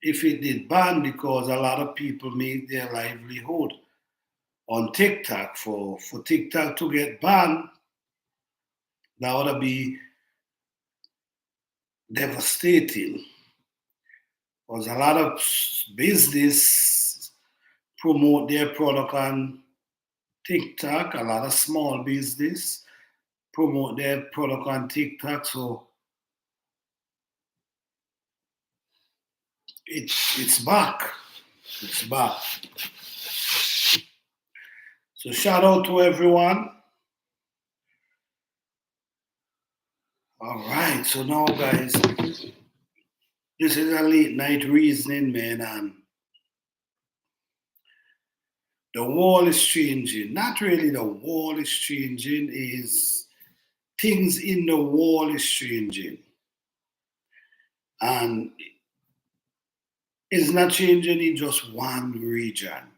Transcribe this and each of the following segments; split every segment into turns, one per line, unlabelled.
if it did ban, because a lot of people make their livelihood on TikTok. For TikTok to get banned, that would be devastating. Because a lot of business promote their product on TikTok. A lot of small business promote their product on TikTok. So it's back. It's back. So shout out to everyone. All right. So now, guys, this is a late night reasoning, man, and the world is changing. Not really the world is changing, is things in the world is changing. And it's not changing in just one region.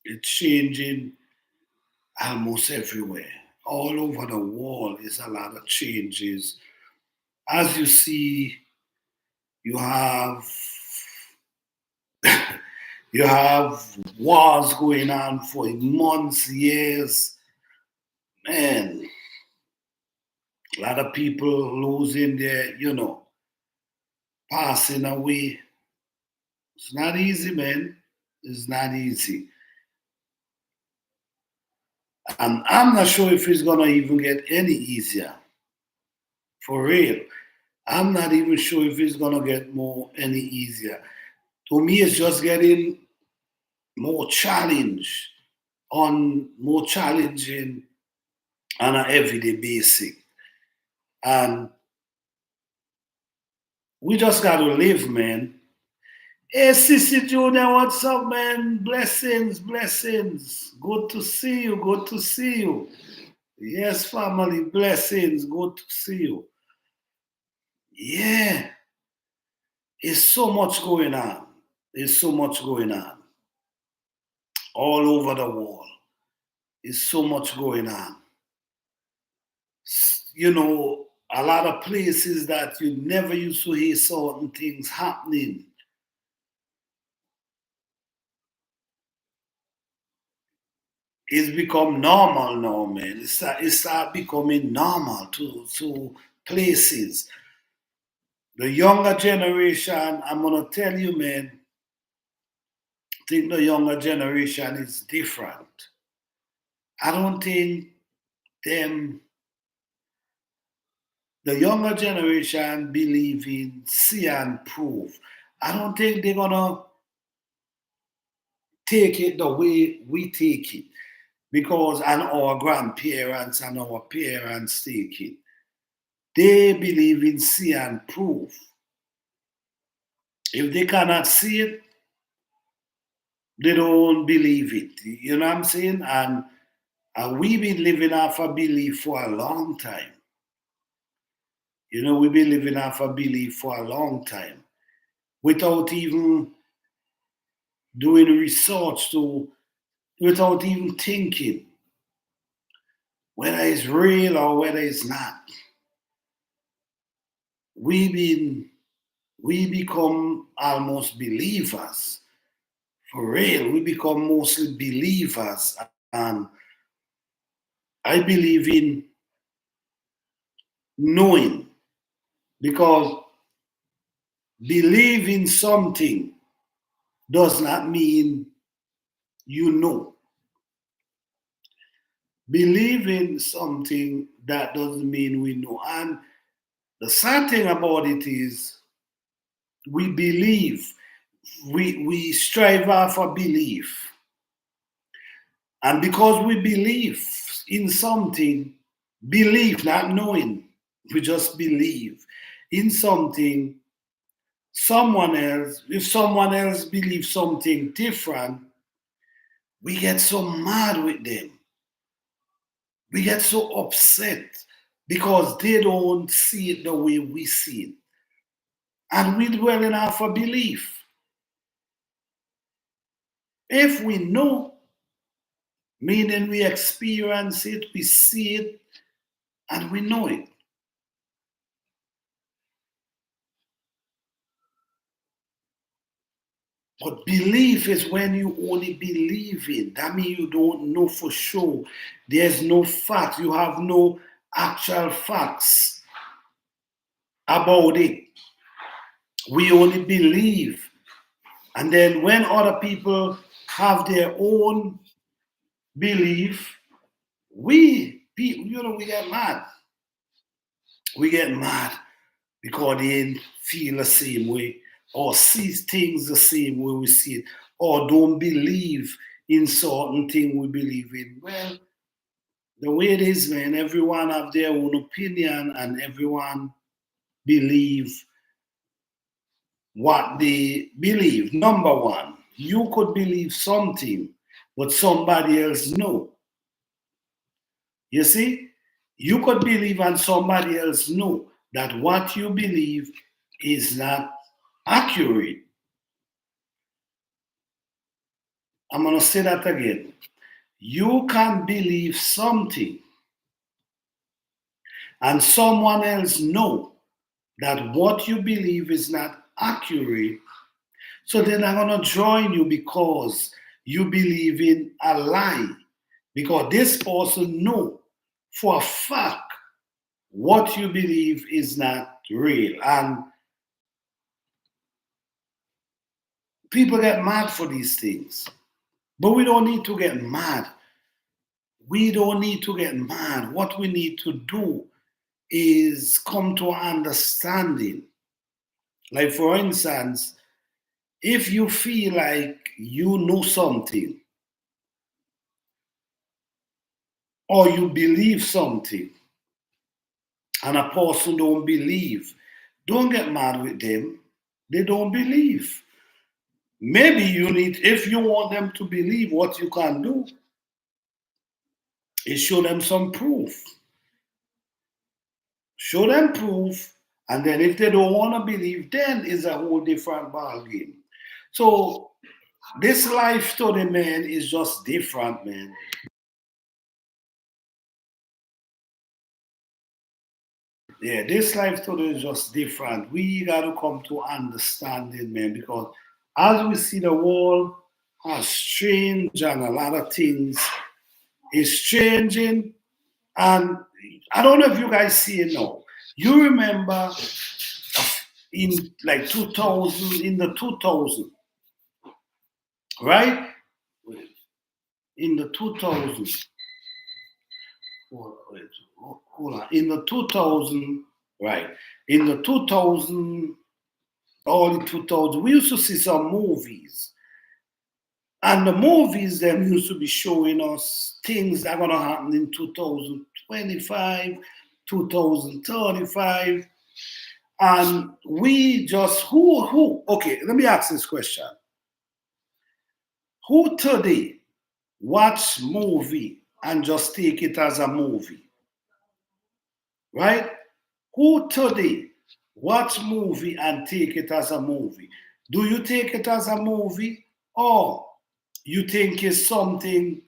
It's changing almost everywhere. All over the world is a lot of changes. As you see, you have you have wars going on for months, years. Man, a lot of people losing their, passing away. It's not easy, man. It's not easy. And I'm not sure if it's gonna even get any easier. For real. I'm not even sure if it's gonna get any easier. To me, it's just getting more more challenging on an everyday basis. And we just gotta live, man. Hey, Sissy Junior, what's up, man? Blessings, blessings. Good to see you, good to see you. Yes, family, blessings, good to see you. Yeah, there's so much going on. There's so much going on all over the world. There's so much going on. A lot of places that you never used to hear certain things happening. It's become normal now, man. It's becoming normal to places. The younger generation, I'm gonna tell you, man, I think the younger generation is different. I don't think them the younger generation believe in see and prove. I don't think they're gonna take it the way we take it. Because and our grandparents and our parents take it. They believe in see and prove. If they cannot see it, they don't believe it. You know what I'm saying? And we've been living off a belief for a long time. We've been living off a belief for a long time without even doing research without even thinking whether it's real or whether it's not. We been we become almost believers. For real, we become mostly believers. And I believe in knowing, because believing something does not mean you know. Believing something, that doesn't mean we know. And the sad thing about it is we believe, we strive for belief. And because we believe in something, believe, not knowing, we just believe in something, if someone else believes something different, we get so mad with them. We get so upset because they don't see it the way we see it. And we dwell in our belief. If we know, meaning we experience it, we see it, and we know it. But belief is when you only believe it. That means you don't know for sure. There's no facts. You have no actual facts about it. We only believe. And then when other people have their own belief, we get mad. We get mad because they feel the same way or see things the same way we see it or don't believe in certain thing we believe in. Well, the way it is, man, everyone have their own opinion and everyone believe what they believe. Number one, you could believe something, but somebody else no. You see, you could believe and somebody else know that what you believe is not accurate. I'm going to say that again. You can believe something and someone else know that what you believe is not accurate. So then I'm going to join you because you believe in a lie. Because this person know for a fact what you believe is not real. And people get mad for these things. But we don't need to get mad. We don't need to get mad. What we need to do is come to an understanding. Like, for instance, if you feel like you know something or you believe something and a person don't believe, don't get mad with them. They don't believe. Maybe you need, if you want them to believe, what you can do is show them some proof. Show them proof, and then if they don't want to believe, then it's a whole different ball game. So this life story, man, is just different, man. Yeah, this life story is just different. We gotta come to understanding, man, because as we see the world has changed and a lot of things is changing, and I don't know if you guys see it now. You remember in like 2000, in the 2000, right? In the 2000, hold on, in the 2000, right? In the 2000, early 2000, we used to see some movies. And the movies them used to be showing us things that are gonna happen in 2025, 2035. And we just okay, let me ask this question. Who today watch movie and just take it as a movie? Right? Who today watch movie and take it as a movie? Do you take it as a movie or you think it's something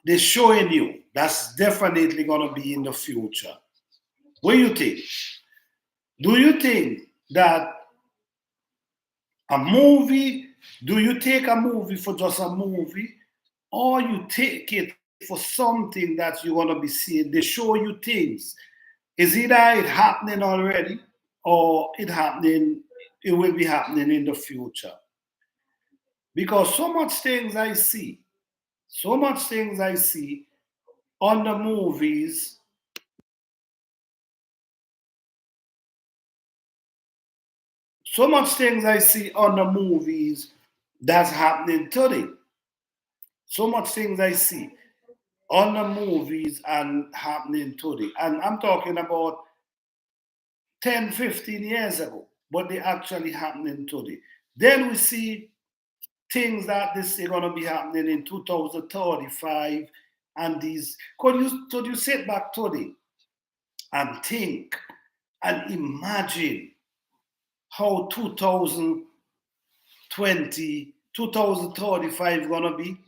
they're showing you that's definitely gonna be in the future? What do you think? Do you think that a movie, do you take a movie for just a movie or you take it for something that you're gonna be seeing? They show you things. Is either it happening already or it will be happening in the future. Because so much things I see on the movies, so much things I see on the movies that's happening today. So much things I see on the movies and happening today. And I'm talking about 10, 15 years ago, but they actually happening today. Then we see things that this is gonna be happening in 2035 and these could you sit back today and think and imagine how 2020, 2035 gonna be?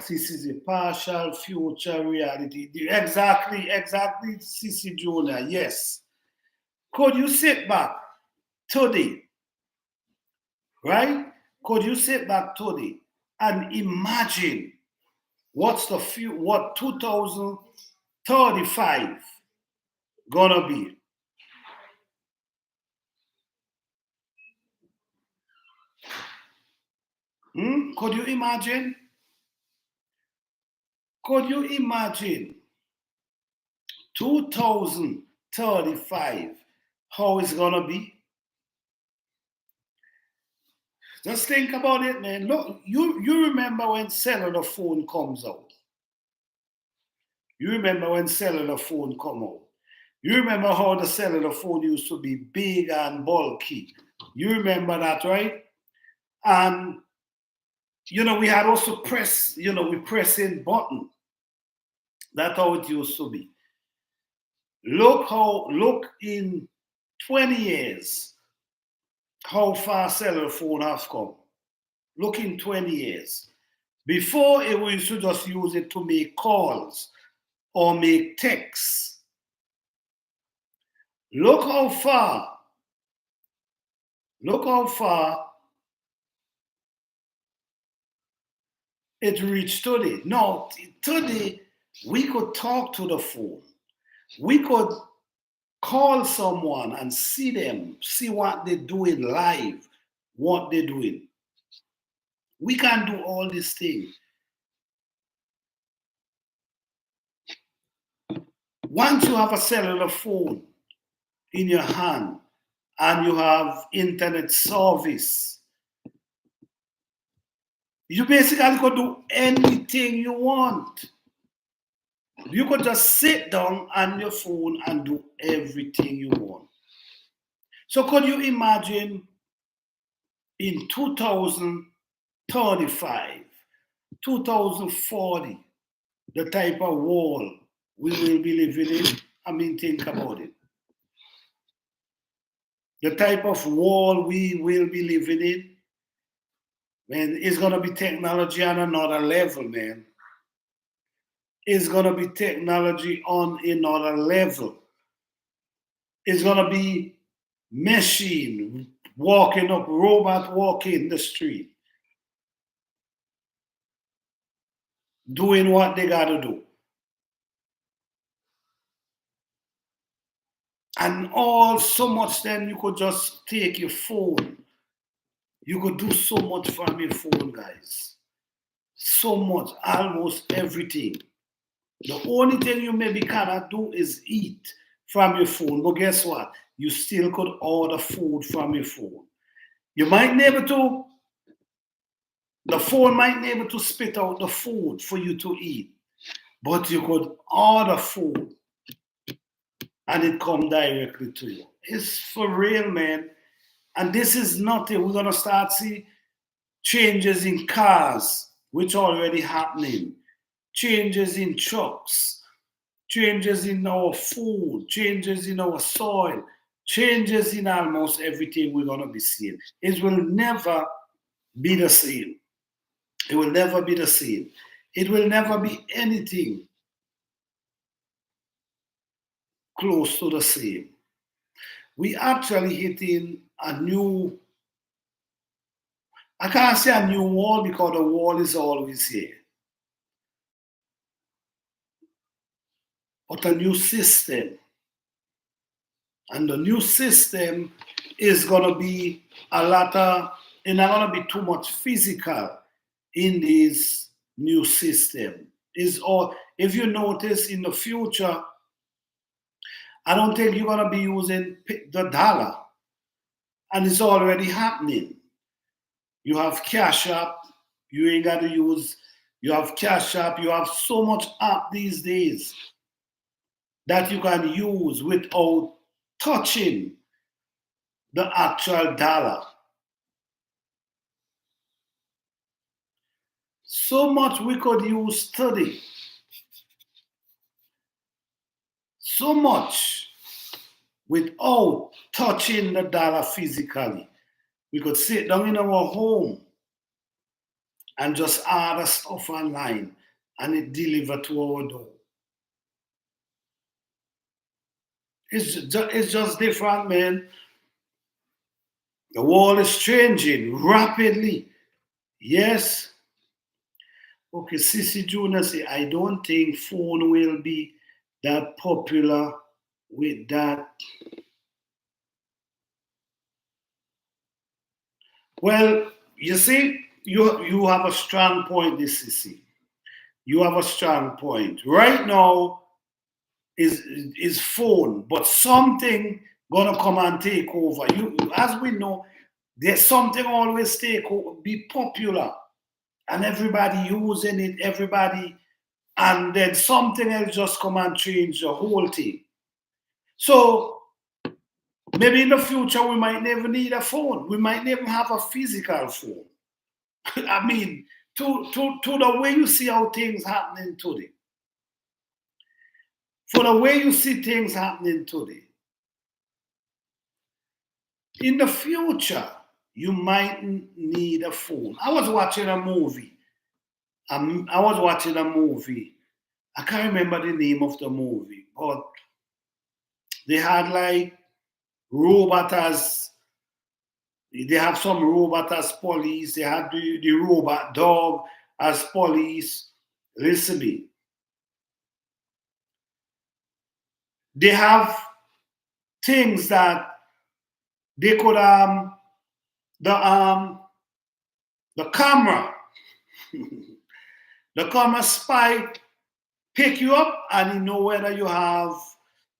This is a partial future reality. Exactly, CC Junior, yes. Could you sit back today, right? Could you sit back today and imagine what 2035 gonna be? Could you imagine? Could you imagine 2035 how it's gonna be? Just think about it, man. Look, you remember when cellular phone comes out. You remember when cellular phone come out. You remember how the cellular phone used to be big and bulky. You remember that, right? And we had also press, we press in button. That's how it used to be. Look in 20 years, how far cellular phone has come. Look in 20 years. Before, we used to just use it to make calls or make texts. Look how far it reached today. No, today we could talk to the phone. We could call someone and see them, see what they're doing live, what they're doing. We can do all these things. Once you have a cellular phone in your hand and you have internet service, you basically could do anything you want. You could just sit down on your phone and do everything you want. So could you imagine in 2035, 2040, the type of world we will be living in? I mean, think about it. The type of world we will be living in, man, it's going to be technology on another level, man. It's going to be technology on another level. It's going to be machine walking up, robot walking the street, doing what they got to do. And all so much, then you could just take your phone. You could do so much from your phone, guys. So much, almost everything. The only thing you maybe cannot do is eat from your phone. But guess what? You still could order food from your phone. You might be able to, the phone might be able to spit out the food for you to eat. But you could order food and it come directly to you. It's for real, man. And this is nothing. We're going to start see changes in cars, which are already happening. Changes in trucks. Changes in our food. Changes in our soil. Changes in almost everything we're going to be seeing. It will never be the same. It will never be the same. It will never be anything close to the same. We actually hitting a new, I can't say a new wall because the wall is always here, but a new system. And the new system is going to be a lot of, it's not going to be too much physical in this new system. Is all, if you notice in the future, I don't think you're going to be using the dollar. And it's already happening. You have Cash App, you ain't got to use, you have Cash App, you have so much app these days that you can use without touching the actual dollar. So much we could use today. So much without touching the dollar physically. We could sit down in our home and just order stuff online and it delivered to our door. It's just different, man. The world is changing rapidly. Yes. Okay, Sissy Junior say, I don't think phone will be that popular with that. Well, you see, you have a strong point, this Sissy. You have a strong point. Right now is phone, but something gonna come and take over. You, as we know, there's something always be popular, and everybody using it, everybody, and then something else just come and change the whole thing. So maybe in the future we might never need a phone. We might never have a physical phone. I mean, to the way you see how things happening today, for the way you see things happening today, in the future you might need a phone. I was watching a movie. I was watching a movie. I can't remember the name of the movie, but they had like robot as they have some robot as police. They had the robot dog as police. Listen to me. They have things that they could the um the camera the camera spy pick you up and he know whether you have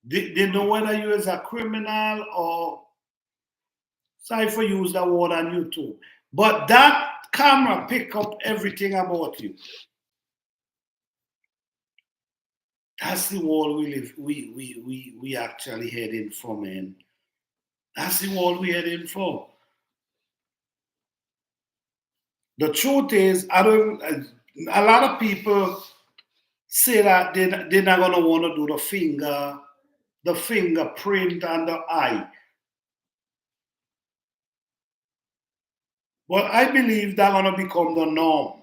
they know whether you is a criminal or sorry for use that word on YouTube. But that camera pick up everything about you. That's the world we live. We actually heading for, man. That's the world we heading for. The truth is, I don't. A lot of people say that they're not gonna want to do the fingerprint and the eye. But I believe that's gonna become the norm.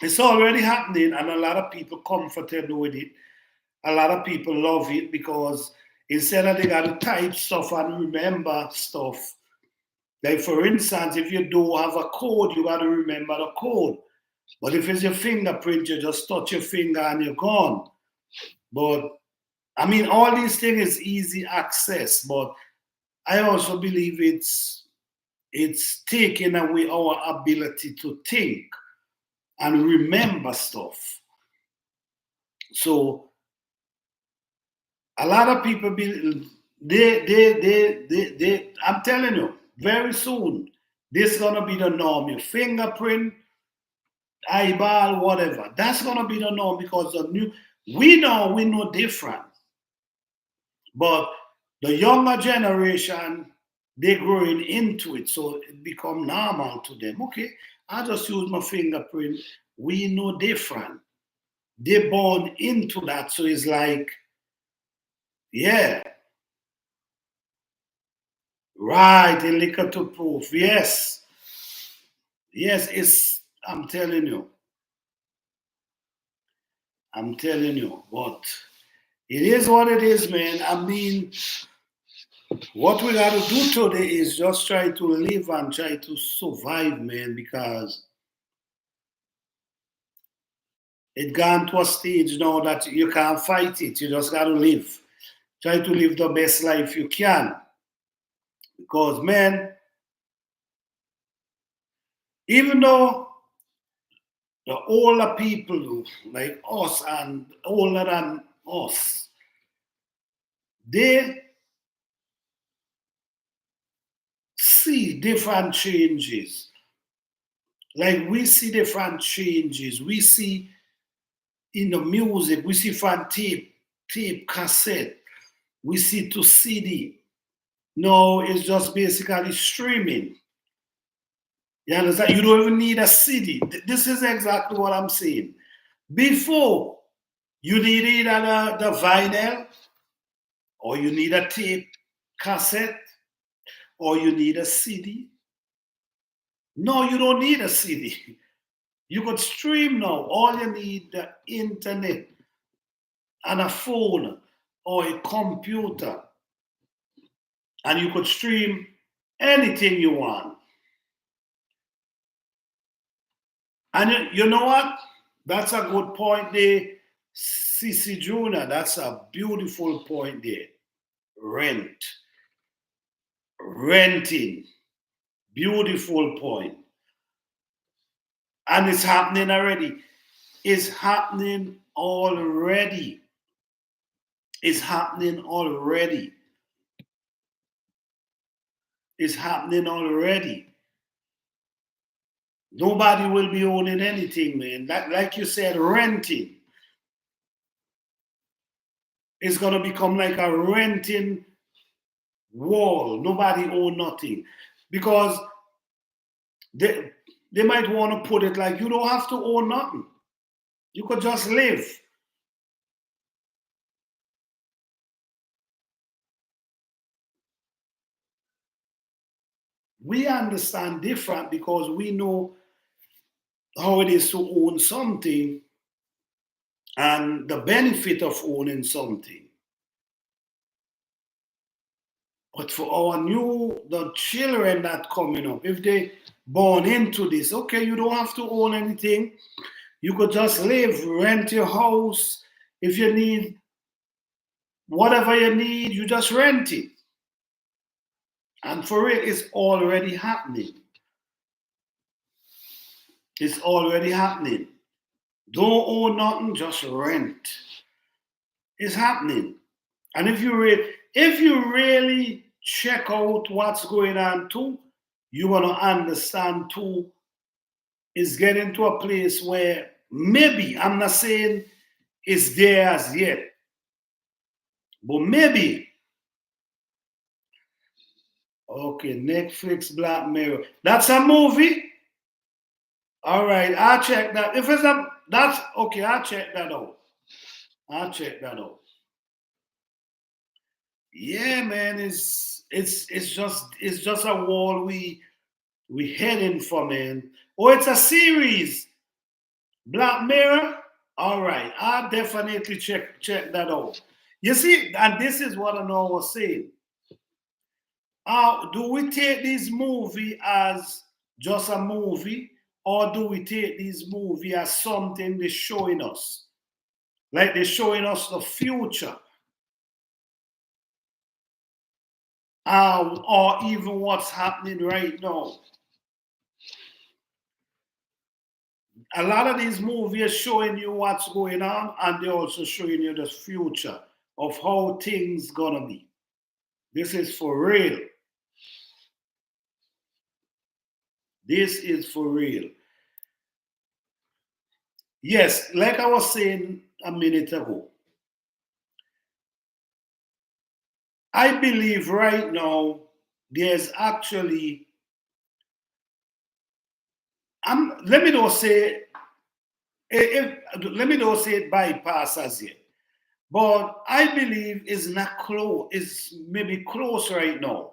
It's already happening, and a lot of people comfortable with it. A lot of people love it because instead of they got to type stuff and remember stuff, like for instance, if you do have a code, you got to remember the code. But if it's your fingerprint, you just touch your finger and you're gone. But I mean, all these things is easy access, but I also believe it's taking away our ability to think and remember stuff. So a lot of people be I'm telling you, very soon this is gonna be the norm. Your fingerprint, eyeball, whatever. That's gonna be the norm because the new we know different. But the younger generation, they're growing into it, so it become normal to them. Okay, I just use my fingerprint. We know different. They're born into that, so it's like, yeah, right, a liquor to proof. Yes, yes, it's. I'm telling you, but it is what it is, man. I mean, what we got to do today is just try to live and try to survive, man, because it gone to a stage now that you can't fight it. You just got to live. Try to live the best life you can. Because, man, even though the older people like us and older than us, they see different changes. Like we see different changes. We see in the music, we see from tape, cassette, we see to CD. No, it's just basically streaming. You understand? You don't even need a CD. This is exactly what I'm saying. Before, you need either the vinyl, or you need a tape cassette, or you need a CD. No, you don't need a CD. You could stream now. All you need the internet and a phone or a computer, and you could stream anything you want. And you know what? That's a good point there, CC Junior. That's a beautiful point there. Rent, renting, beautiful point. And it's happening already. It's happening already. It's happening already. It's happening already. Nobody will be owning anything, man. Like you said, renting. It's gonna become like a renting wall. Nobody own nothing. Because they they might want to put it like you don't have to own nothing. You could just live. We understand different because we know how it is to own something and the benefit of owning something. But for the children that coming up, if they born into this, okay, you don't have to own anything. You could just live, rent your house. If you need whatever you need, you just rent it. And for it, it's already happening. It's already happening. Don't own nothing, just rent. It's happening. And if you really check out what's going on too, you're gonna understand too. It's getting to a place where maybe I'm not saying it's there as yet, but maybe okay, Netflix Black Mirror. That's a movie. All right, I'll check that. If it's a that's okay, I'll check that out. I'll check that out. Yeah, man, it's just a wall we heading for, man. Oh, it's a series. Black Mirror. All right, I'll definitely check that out. You see, and this is what I know I was saying. Do we take this movie as just a movie, or do we take this movie as something they're showing us? Like they're showing us the future, or even what's happening right now. A lot of these movies are showing you what's going on, and they're also showing you the future of how things gonna be. This is for real. This is for real. Yes, like I was saying a minute ago, I believe right now there's actually let me not say let me not say it bypass as yet. But I believe it's not close, it's maybe close right now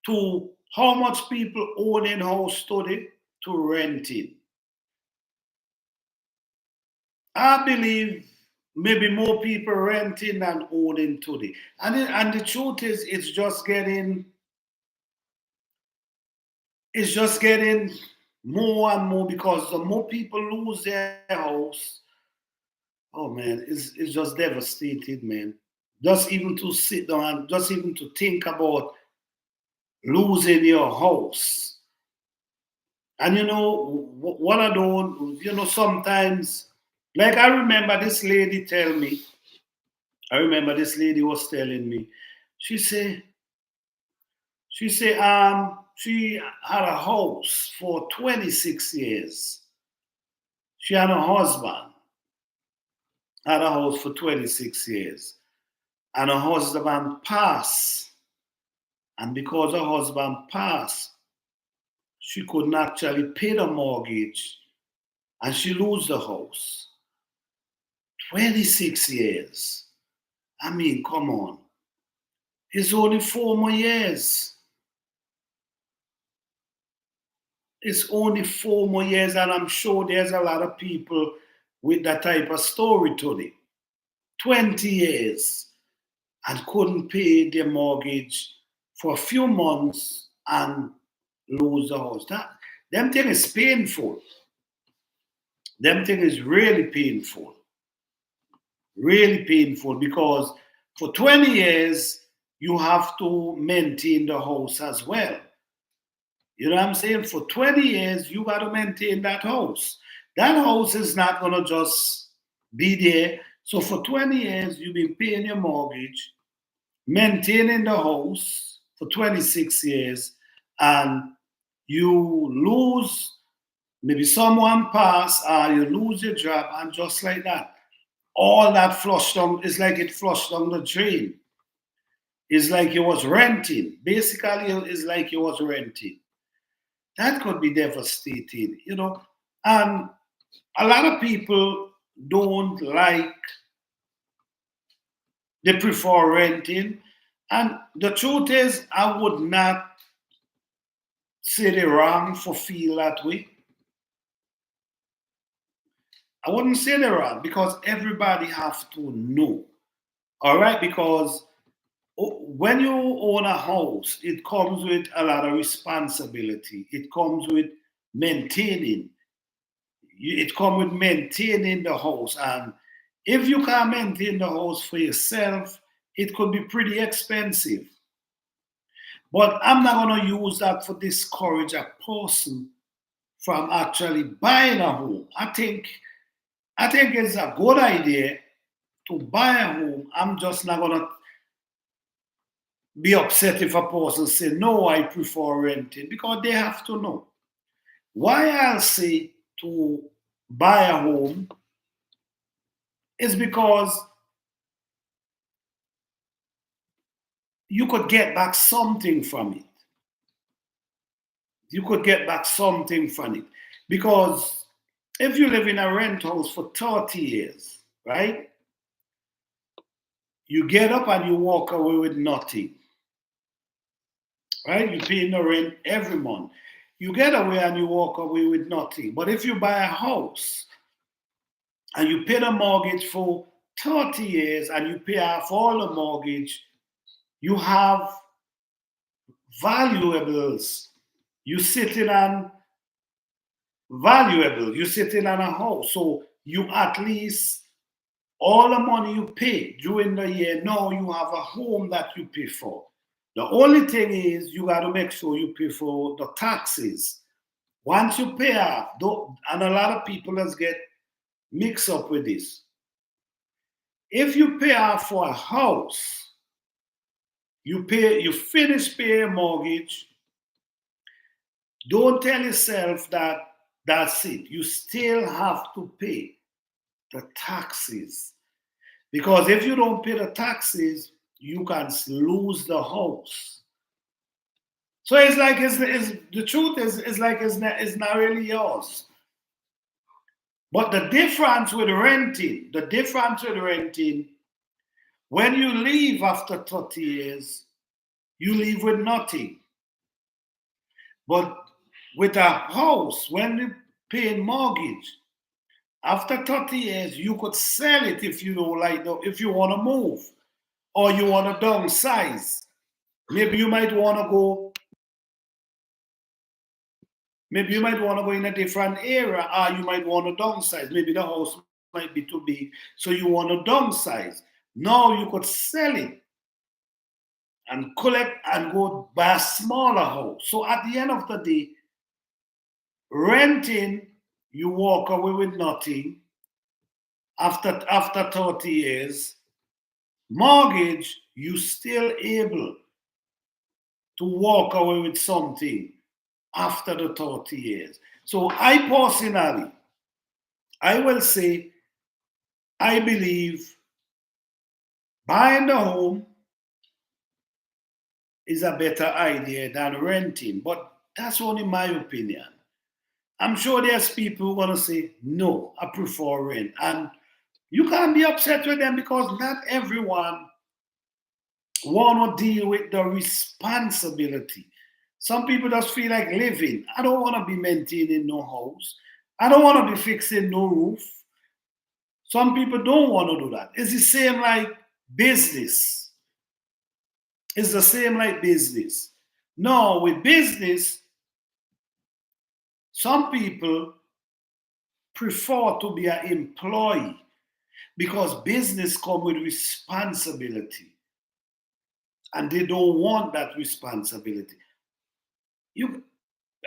to how much people owning house study to renting. I believe maybe more people renting than owning today. And the truth is it's just getting more and more because the more people lose their house, oh man, it's just devastated, man. Just even to sit down and just even to think about losing your house. And what I don't, sometimes, like I remember this lady was telling me, she said, she had a house for 26 years. She had a husband, had a house for 26 years. And her husband passed. And because her husband passed, she couldn't actually pay the mortgage and she lose the house. 26 years. I mean, come on. It's only 4 more years. It's only 4 more years, and I'm sure there's a lot of people with that type of story today. 20 years and couldn't pay their mortgage for a few months and lose the house. them thing is painful. Them thing is really painful because for 20 years you have to maintain the house as well. You know what I'm saying? For 20 years you got to maintain that house. That house is not gonna just be there. So for 20 years you've been paying your mortgage, maintaining the house for 26 years, and you lose, maybe someone pass, or you lose your job, and just like that, all that flushed down, it's like it flushed down the drain. It's like you was renting. Basically, it's like you was renting. That could be devastating, you know. And a lot of people don't like, they prefer renting. And the truth is, I would not say they're wrong for feel that way. I wouldn't say they're wrong because everybody have to know. All right, because when you own a house, it comes with a lot of responsibility. It comes with maintaining. It comes with maintaining the house, and if you can't maintain the house for yourself, it could be pretty expensive. But I'm not going to use that for discourage a person from actually buying a home. I think it's a good idea to buy a home. I'm just not going to be upset if a person say no, I prefer renting, because they have to know. Why I'll say to buy a home is because you could get back something from it. You could get back something from it. Because if you live in a rent house for 30 years, right? You get up and you walk away with nothing, right? You pay the rent every month. You get away and you walk away with nothing. But if you buy a house and you pay the mortgage for 30 years and you pay off all the mortgage, you have valuables. You sitting on valuable. You sitting on a house. So you at least all the money you pay during the year, now you have a home that you pay for. The only thing is you got to make sure you pay for the taxes. Once you pay off, and a lot of people just get mixed up with this. If you pay off for a house, you finish paying a mortgage, don't tell yourself that that's it. You still have to pay the taxes. Because if you don't pay the taxes, you can lose the house. So it's like the truth is like it's not really yours. But the difference with renting, when you leave after 30 years, you leave with nothing. But with a house, when you pay mortgage, after 30 years, you could sell it if you don't like if you want to move or you want to downsize. Maybe you might want to go, maybe you might want to go in a different area, or you might want to downsize. Maybe the house might be too big, so you want to downsize. Now you could sell it and collect and go buy a smaller house. So at the end of the day, renting, you walk away with nothing after 30 years. Mortgage, you still able to walk away with something after the 30 years. So I personally, I will say, I believe buying the home is a better idea than renting, but that's only my opinion. I'm sure there's people who are going to say, no, I prefer rent. And you can't be upset with them because not everyone want to deal with the responsibility. Some people just feel like living. I don't want to be maintaining no house. I don't want to be fixing no roof. Some people don't want to do that. It's the same like business. It's the same like business. No, with business, Some people prefer to be an employee because business comes with responsibility and they don't want that responsibility. You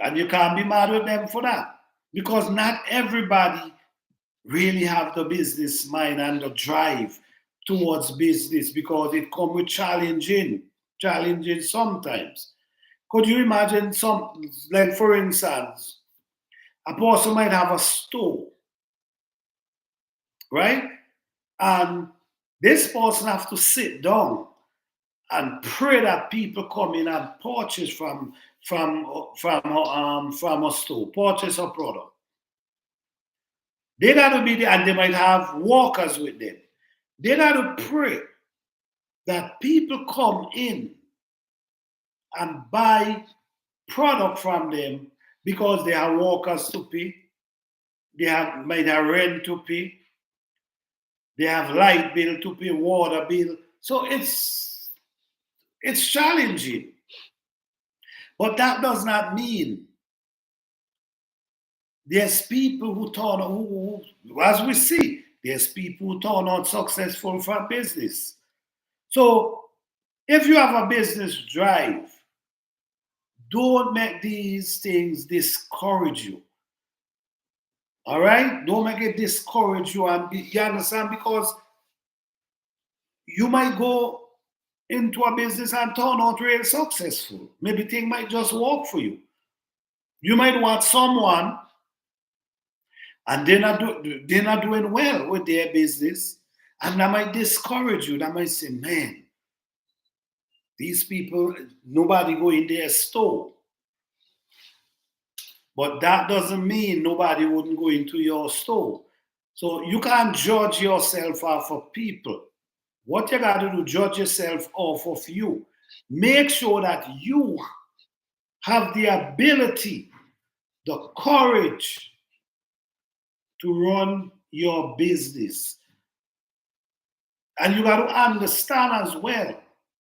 and you can't be mad with them for that because not everybody really have the business mind and the drive towards business because it comes with challenging sometimes. Could you imagine some, like for instance, a person might have a store, right? And this person have to sit down and pray that people come in and purchase from a store, purchase a product. They got to be there, and they might have workers with them. They got to pray that people come in and buy product from them because they have workers to pay, they have might have rent to pay, they have light bill to pay, water bill. So it's challenging. But that does not mean there's people who turn as we see, there's people who turn out successful from business. So if you have a business drive, don't make these things discourage you. All right? Don't make it discourage you. And you understand? Because you might go into a business and turn out real successful. Maybe things might just work for you. You might want someone and they're not doing well with their business, and that might discourage you. That might say, man, these people, nobody go in their store. But that doesn't mean nobody wouldn't go into your store. So you can't judge yourself off of people. What you got to do, judge yourself off of you. Make sure that you have the ability, the courage to run your business. And you got to understand as well,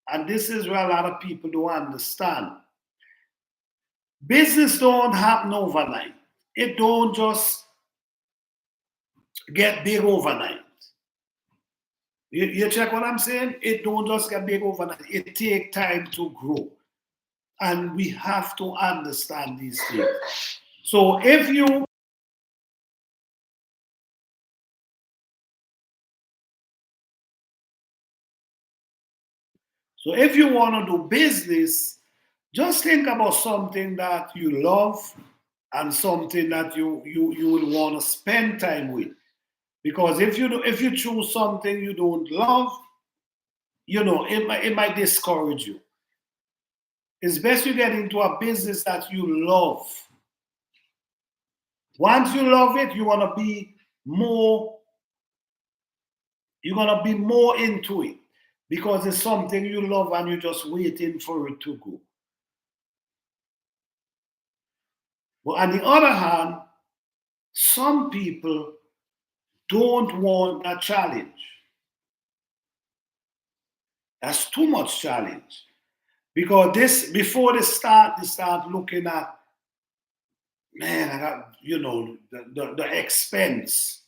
and this is where a lot of people don't understand. Business don't happen overnight. It don't just get big overnight. You check what I'm saying? It don't just get big overnight. It takes time to grow. And we have to understand these things. So if you want to do business, just think about something that you love and something that you will want to spend time with. Because if you choose something you don't love, it might discourage you. It's best you get into a business that you love. Once you love it, you're gonna be more into it because it's something you love and you're just waiting for it to go. But on the other hand, some people don't want that challenge. That's too much challenge. Because before they start looking at, man, I got, the expense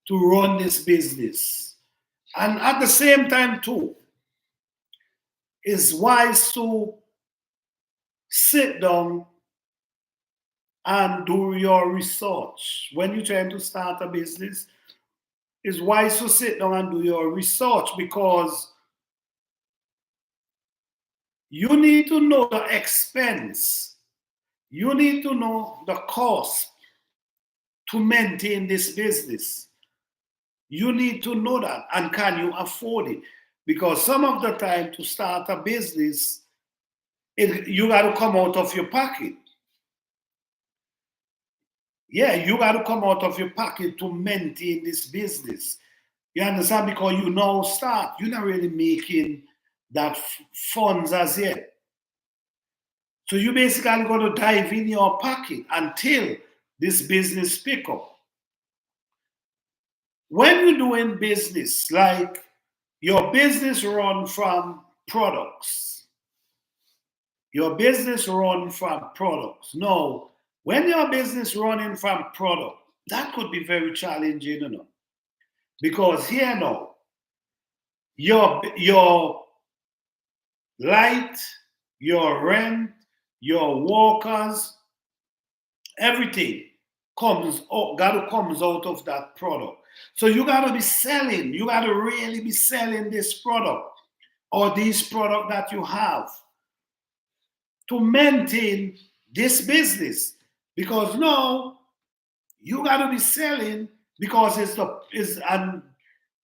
to run this business. And at the same time, too, it's wise to sit down and do your research. When you're trying to start a business, it's wise to sit down and do your research because you need to know the expense. You need to know the cost to maintain this business. You need to know that, and can you afford it? Because some of the time to start a business, you got to come out of your pocket. Yeah, you got to come out of your pocket to maintain this business. You understand? Because you now start, you're not really making that funds as yet. So you basically got to dive in your pocket until this business pick up. When you're doing business, like your business run from products, your business run from products. No, when your business running from product, that could be very challenging, because here now, your light, your rent, your workers, everything comes out of that product. So you gotta be selling. You gotta really be selling this product or these product that you have to maintain this business. Because no, you gotta be selling because and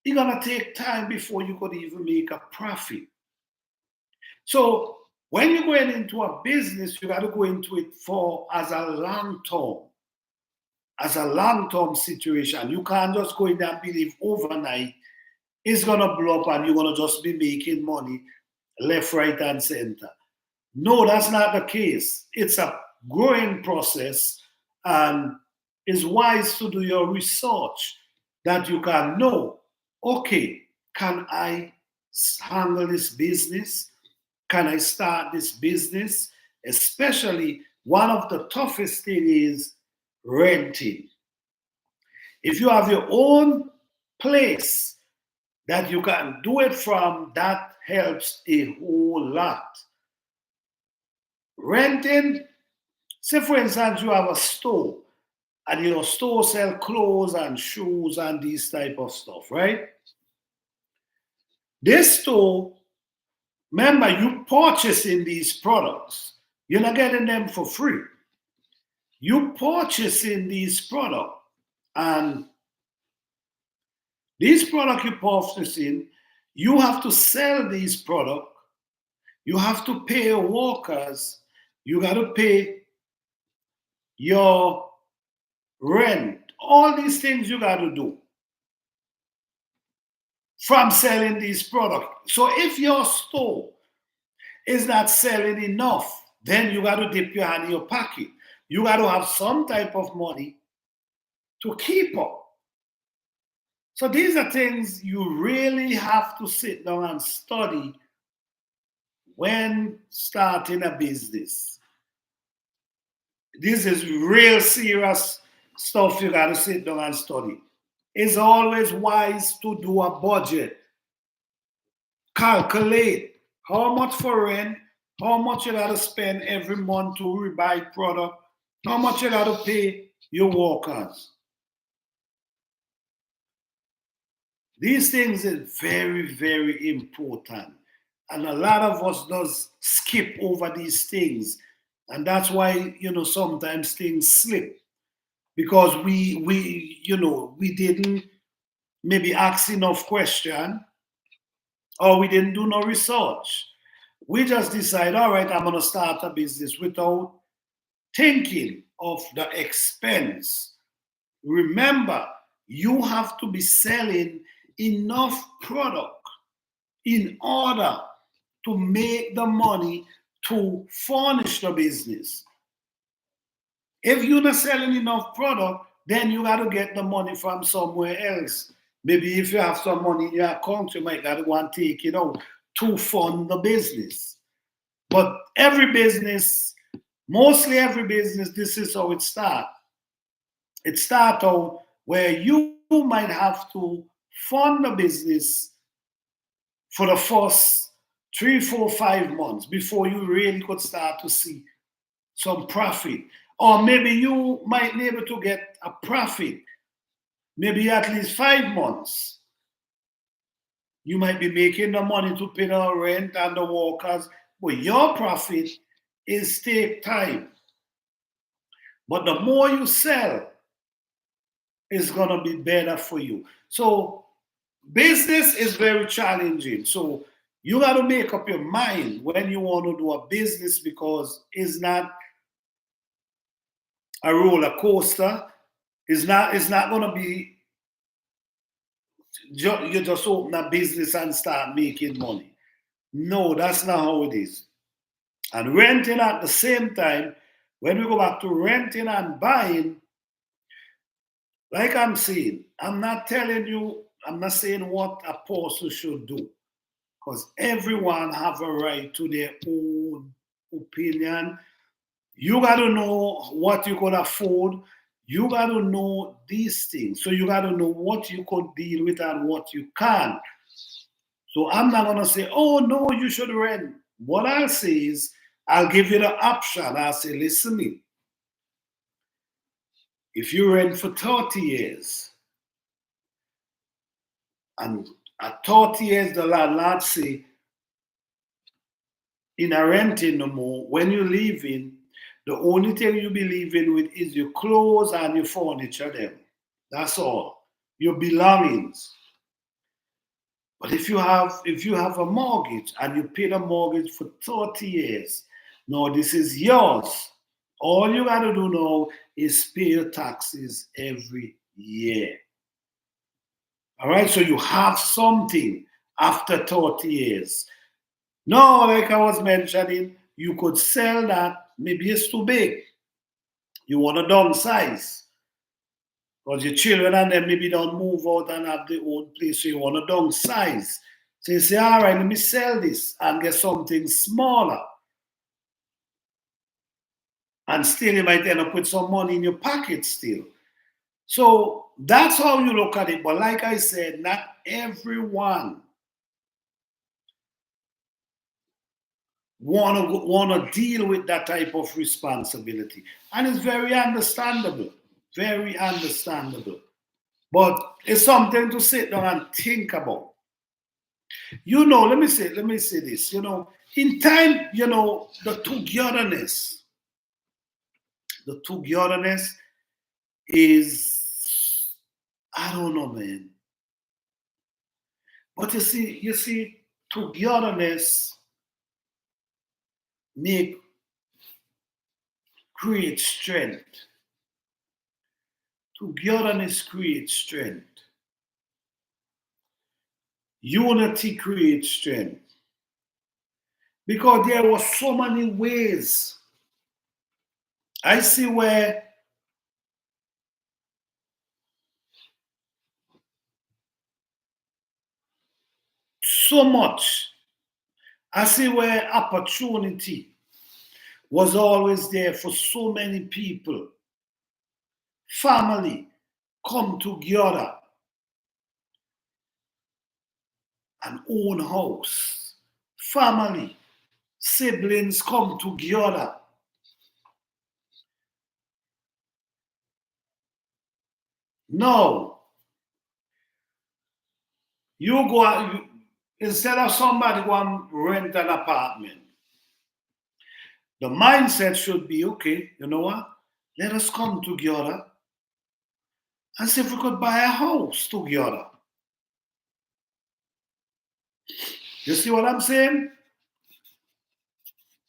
it's gonna take time before you could even make a profit. So when you're going into a business, you got to go into it for as a long-term situation. You can't just go in there and believe overnight it's gonna blow up and you're gonna just be making money left, right, and center. No, that's not the case. It's a growing process, and it's wise to do your research that you can know, okay, can I handle this business? Can I start this business? Especially one of the toughest thing is renting. If you have your own place that you can do it from, that helps a whole lot. Renting, say for instance, you have a store, and your store sell clothes and shoes and these type of stuff, right? This store, remember, you purchasing these products. You're not getting them for free. You purchasing these products, and these products you purchasing, you have to sell these products. You have to pay your workers. You got to pay your rent. All these things you got to do from selling these products. So if your store is not selling enough, then you got to dip your hand in your pocket. You got to have some type of money to keep up. So these are things you really have to sit down and study when starting a business. This is real serious stuff you got to sit down and study. It's always wise to do a budget. Calculate how much for rent, how much you got to spend every month to buy product, how much you got to pay your workers. These things are very, very important. And a lot of us does skip over these things. And that's why, sometimes things slip. Because we didn't maybe ask enough question, or we didn't do no research. We just decide, all right, I'm gonna start a business without thinking of the expense. Remember, you have to be selling enough product in order to make the money to furnish the business. If you're not selling enough product, then you got to get the money from somewhere else. Maybe if you have some money in your account, you might got to go and take it out to fund the business. But every business, mostly every business, this is how it starts. It starts out where you might have to fund the business for the first 3, 4, 5 months before you really could start to see some profit. Or maybe you might be able to get a profit, maybe at least 5 months. You might be making the money to pay the rent and the workers, but your profit is take time. But the more you sell, it's gonna be better for you. So business is very challenging. So you got to make up your mind when you want to do a business, because it's not a roller coaster. It's not going to be you just open a business and start making money. No, that's not how it is. And renting at the same time, when we go back to renting and buying, like I'm saying, I'm not saying what a person should do, because everyone have a right to their own opinion. You got to know what you could afford. You got to know these things. So you got to know what you could deal with and what you can't. So I'm not going to say, oh, no, you should rent. What I'll say is, I'll give you the option. I'll say, listen, me, if you rent for 30 years, and at 30 years, the landlord say, in a renting no more, when you leave in, the only thing you be leaving with is your clothes and your furniture them. That's all. Your belongings. But if you have a mortgage and you pay the mortgage for 30 years, now this is yours. All you gotta do now is pay your taxes every year. All right, so you have something after 30 years. No, like I was mentioning, you could sell that. Maybe it's too big. You want to downsize. Because your children and them maybe don't move out and have their own place, so you want to downsize. So you say, all right, let me sell this and get something smaller. And still you might end up with some money in your pocket still. So that's how you look at it. But like I said, not everyone want to deal with that type of responsibility. And it's very understandable. Very understandable. But it's something to sit down and think about. Let me say this, in time, the togetherness is, I don't know, man. But you see, togetherness make create strength. Togetherness creates strength. Unity creates strength. Because there were so many ways. I see where so much. I see where opportunity was always there for so many people. Family come together and own house. Family, siblings come together. No, instead of somebody go and rent an apartment, the mindset should be, okay, you know what? Let us come together and see if we could buy a house together. You see what I'm saying?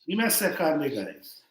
Give me a second, guys.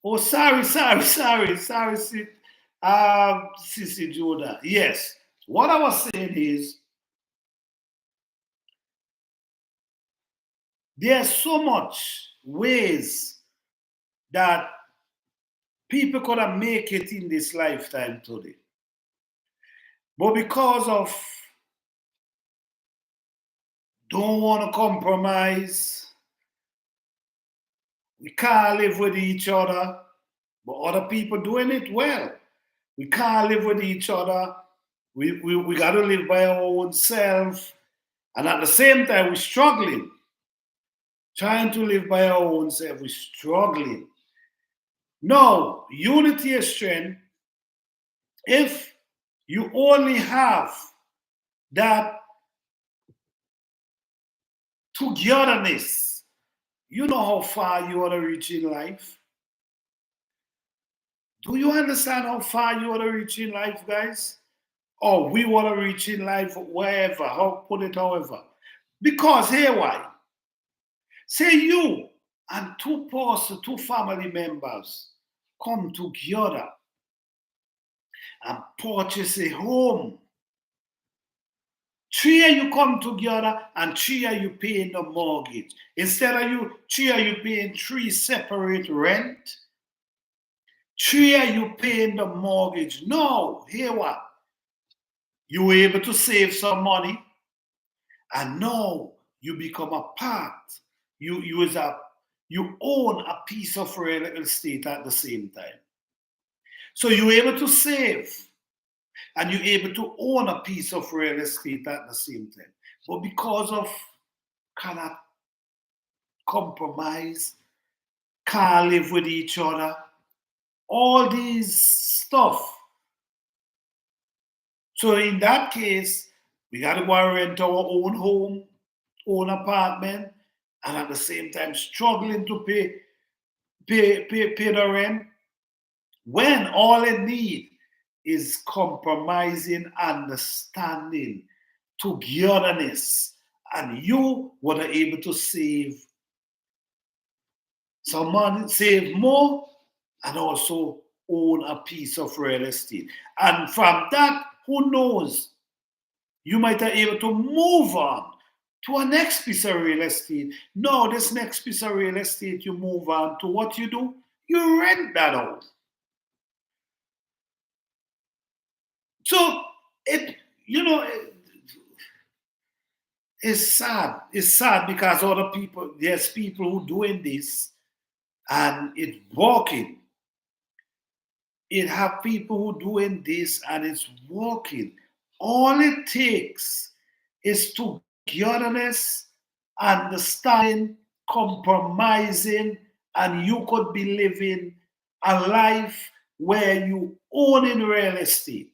Oh, sorry, Sissy Judah. Yes. What I was saying is there's so much ways that people could have make it in this lifetime today. But because of don't want to compromise, we can't live with each other, but other people doing it well. We can't live with each other. We got to live by our own self. And at the same time, we're struggling. Trying to live by our own self, we're struggling. No, unity is strength. If you only have that togetherness, you know how far you want to reach in life. Do you understand how far you want to reach in life, guys? Or we want to reach in life wherever, how put it however. Because here why? Say you and two family members come together and purchase a home. Three of you come together and three of you paying the mortgage. Instead of you, three of you paying three separate rent. Three of you paying the mortgage. No, here what? You were able to save some money, and now you become a part. You own a piece of real estate at the same time. So you're able to save, and you're able to own a piece of real estate at the same time. But because of cannot compromise, can't live with each other, all these stuff. So in that case, we got to go and rent our own home, own apartment, and at the same time struggling to pay the rent. When all it need is compromising, understanding, togetherness, and you were able to save some money, save more, and also own a piece of real estate. And from that, who knows, you might be able to move on to a next piece of real estate. No, this next piece of real estate, you move on to what you do? You rent that out. So it's sad. It's sad because other people, there's people who doing this and it's working. It have people who doing this and it's working. All it takes is togetherness, understanding, compromising, and you could be living a life where you own in real estate.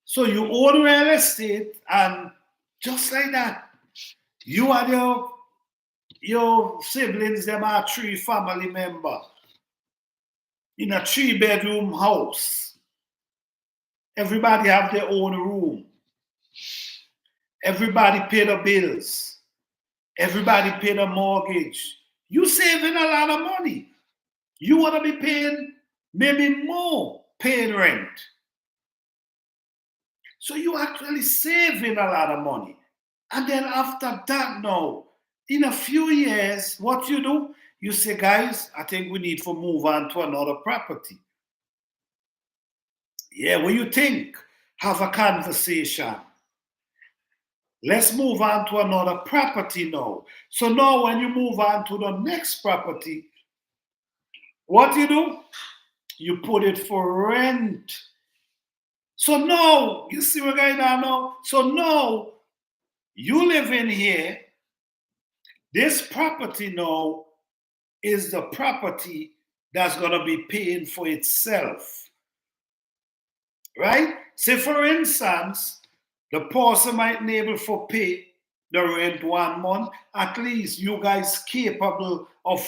So you own real estate, and just like that, you and your siblings, them are three family members in a 3-bedroom house. Everybody have their own room. Everybody pay the bills. Everybody pay the mortgage. You saving a lot of money. You want to be paying maybe more paying rent. So you actually saving a lot of money. And then after that now, in a few years, what you do? You say, guys, I think we need to move on to another property. Yeah, what do you think? Have a conversation. Let's move on to another property now. So now when you move on to the next property, what you do? You put it for rent. So now, you see what's going on now? So now, you live in here. This property now is the property that's going to be paying for itself. Right? Say, for instance, the person might be able to pay the rent 1 month. At least you guys capable of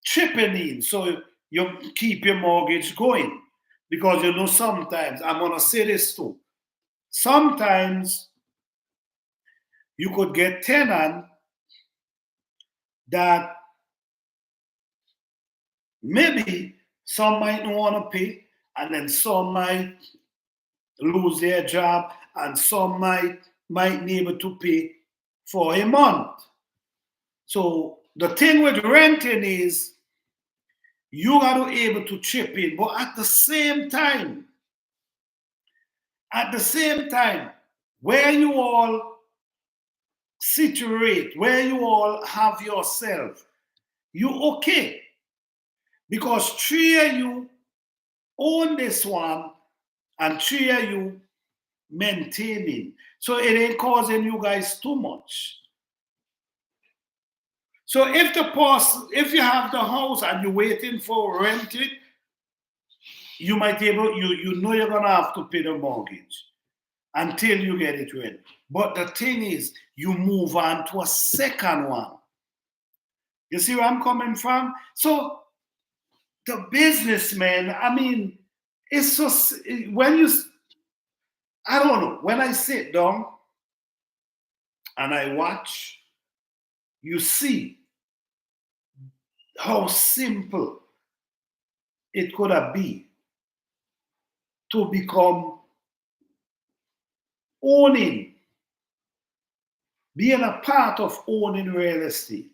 chipping in so you keep your mortgage going. Because you know sometimes, I'm going to say this too, sometimes you could get tenant that maybe some might not want to pay, and then some might lose their job, and some might be able to pay for a month. So the thing with renting is you got to be able to chip in, but at the same time, where you all situate, where you all have yourself, you okay. Because three of you own this one and three of you maintaining. So it ain't causing you guys too much. So if you have the house and you're waiting for rent it, you might you know you're gonna have to pay the mortgage until you get it rent. But the thing is, you move on to a second one. You see where I'm coming from? So the businessman, I mean, it's so when you, I don't know, when I sit down and I watch, you see how simple it could have been to become owning, being a part of owning real estate.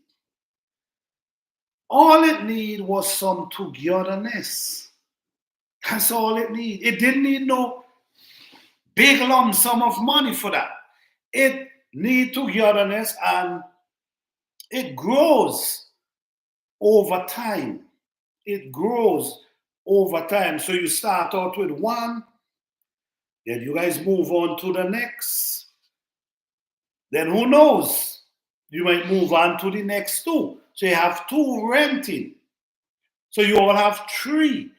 All it need was some togetherness. That's all it need. It didn't need no big lump sum of money for that. It need togetherness, and it grows over time. It grows over time. So you start out with one, then you guys move on to the next. Then who knows? You might move on to the next two. So you have two renting. So you all have three.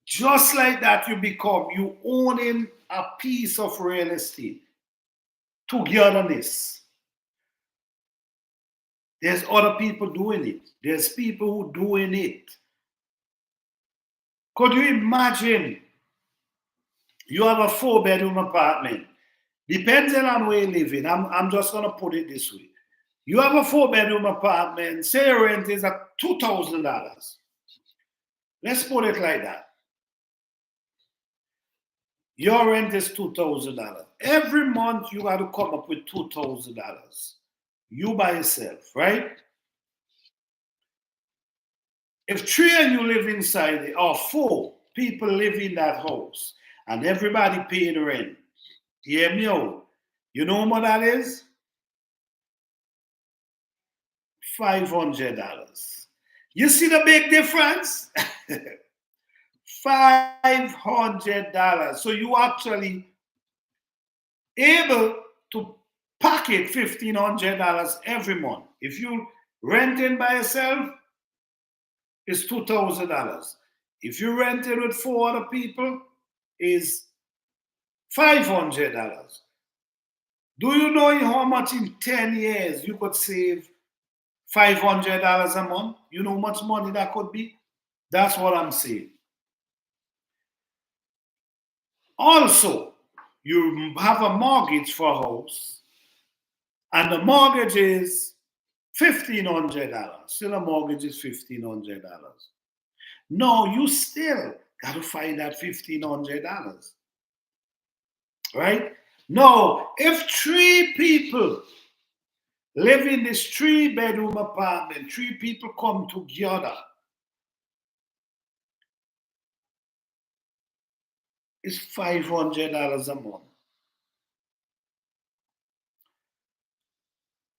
Just like that, you owning a piece of real estate. Togetherness. There's other people doing it. There's people who doing it. Could you imagine you have a 4-bedroom apartment? Depending on where you live in, I'm just going to put it this way. You have a 4-bedroom apartment, say your rent is at $2,000. Let's put it like that. Your rent is $2,000. Every month you got to come up with $2,000. You by yourself, right? If three of you live inside it, or 4 people live in that house, and everybody paying rent, hear me out. You know what that is? $500. You see the big difference? $500. So you actually able to pocket $1,500 every month. If you renting by yourself, it's $2,000. If you renting with 4 other people, is $500. Do you know how much in 10 years you could save $500 a month? You know how much money that could be? That's what I'm saying. Also, you have a mortgage for a house, and the mortgage is $1,500. Still, a mortgage is $1,500. No, you still got to find that $1,500. Right? No, if 3 people live in this 3-bedroom apartment, 3 people come together, it's $500 a month.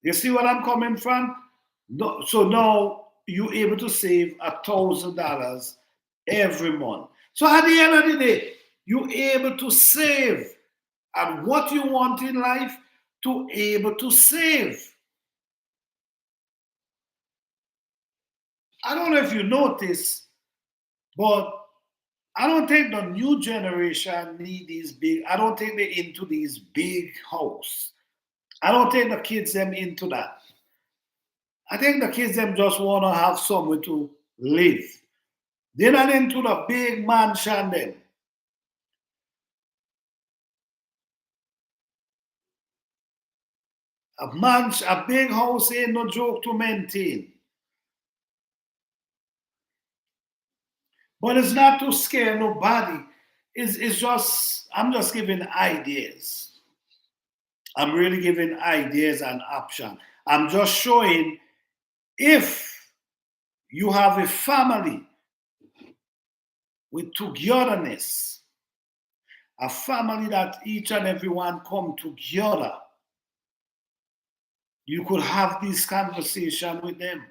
You see what I'm coming from? No, so now you're able to save $1,000 every month. So at the end of the day, you're able to save. And what you want in life, to able to save. I don't know if you notice, but I don't think the new generation need these big, I don't think they're into these big house. I don't think the kids them into that. I think the kids them just want to have somewhere to live. They're not into the big mansion then. A big house ain't no joke to maintain. But it's not to scare nobody. It's just, I'm just giving ideas. I'm really giving ideas and options. I'm just showing if you have a family with togetherness, a family that each and everyone come together, you could have this conversation with them.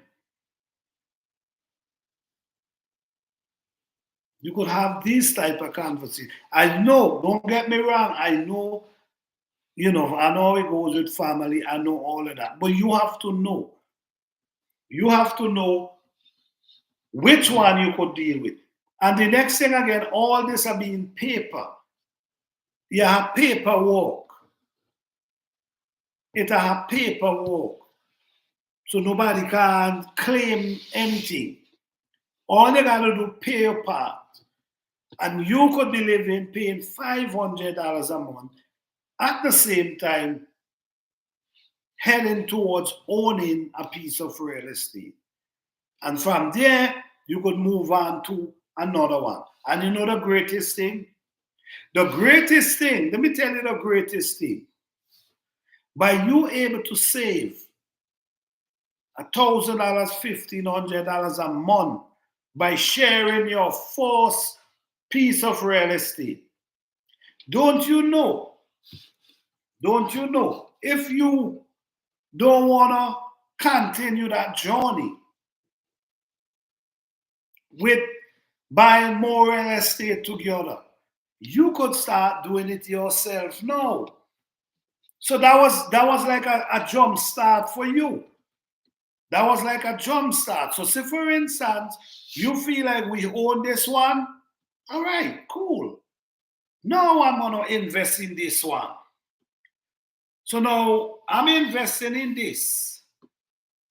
You could have this type of conversation. I know, don't get me wrong, I know, I know it goes with family, I know all of that. But you have to know. You have to know which one you could deal with. And the next thing again, all this are being paper. You have paperwork. It have paperwork. So nobody can claim anything. All you gotta do, pay your part. And you could be living paying $500 a month at the same time heading towards owning a piece of real estate. And from there, you could move on to another one. And you know the greatest thing? The greatest thing, let me tell you the greatest thing. By you able to save $1,000, $1,500 a month by sharing your first piece of real estate. Don't you know? If you don't want to continue that journey with buying more real estate together, you could start doing it yourself now. So that was like a jump start for you. That was like a jump start. So say for instance, you feel like we own this one. All right, cool. Now I'm gonna invest in this one. So now I'm investing in this,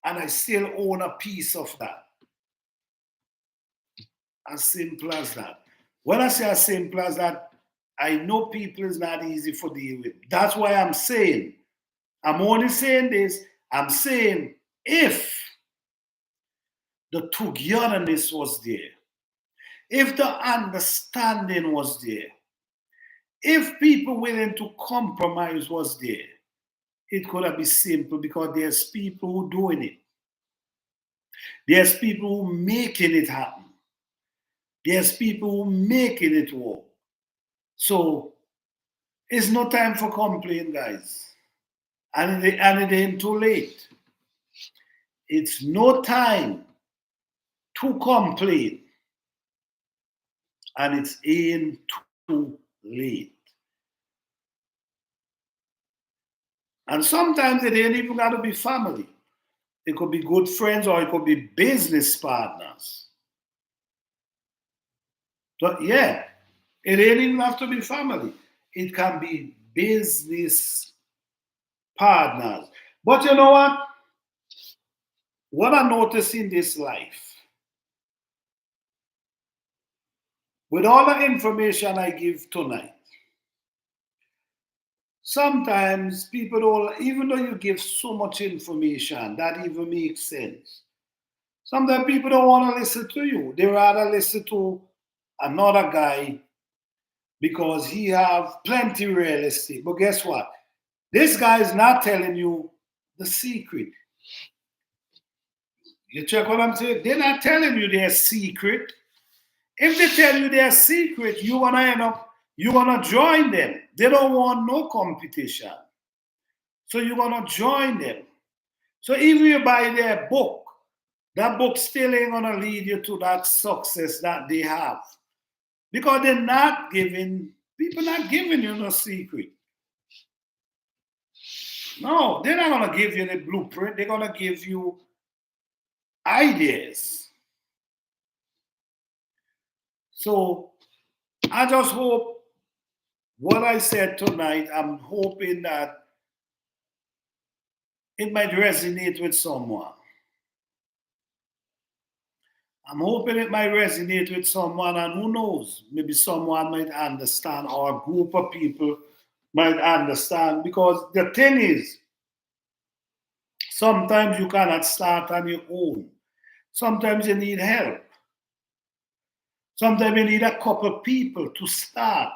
and I still own a piece of that. As simple as that. When I say as simple as that, I know people is not easy for deal with. That's why I'm saying, I'm only saying this, I'm saying if the togetherness was there, if the understanding was there, if people willing to compromise was there, it could have been simple because there's people who doing it. There's people who making it happen. There's people who making it work. So it's no time for complaint, guys. And it ain't too late. It's no time to complain. And it's ain't too late. And sometimes it ain't even got to be family. It could be good friends or it could be business partners. So yeah, it ain't even have to be family. It can be business partners. But you know what? What I notice in this life, with all the information I give tonight, sometimes people don't, even though you give so much information, that even makes sense. Sometimes people don't want to listen to you. They rather listen to another guy because he have plenty real estate. But guess what? This guy is not telling you the secret. You check what I'm saying? They're not telling you their secret. If they tell you their secret, you're gonna end up, you're gonna join them. They don't want no competition. So you're gonna join them. So even you buy their book, that book still ain't gonna lead you to that success that they have. Because they're not giving, people not giving you no secret. No, they're not gonna give you the blueprint, they're gonna give you ideas. So I just hope what I said tonight, I'm hoping that it might resonate with someone. I'm hoping it might resonate with someone, and who knows, maybe someone might understand, or a group of people might understand. Because the thing is, Sometimes you cannot start on your own. Sometimes you need help. Sometimes you need a couple people to start.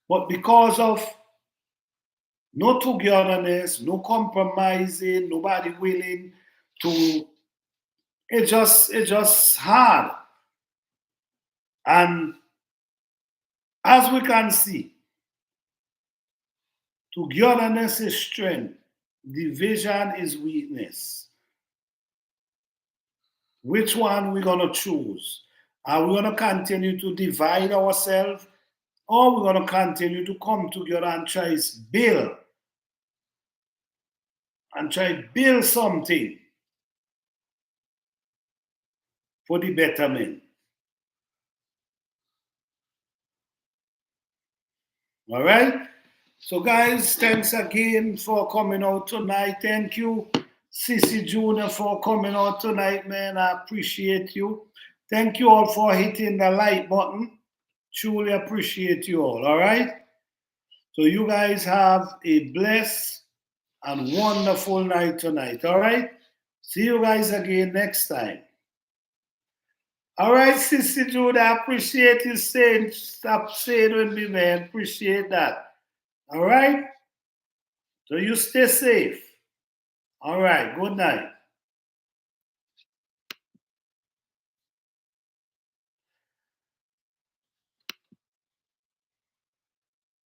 But because of no togetherness, no compromising, nobody willing to, it's just hard. And as we can see, togetherness is strength, division is weakness. Which one we gonna choose? Are we gonna continue to divide ourselves, or we're gonna continue to come together and build build something for the betterment? All right. So, guys, thanks again for coming out tonight. Thank you, Sissy Junior, for coming out tonight, man. I appreciate you. Thank you all for hitting the like button. Truly appreciate you all right? So you guys have a blessed and wonderful night tonight, all right? See you guys again next time. All right, Sister Jude, I appreciate you saying, stop saying with me, man. Appreciate that. All right? So you stay safe. All right, good night.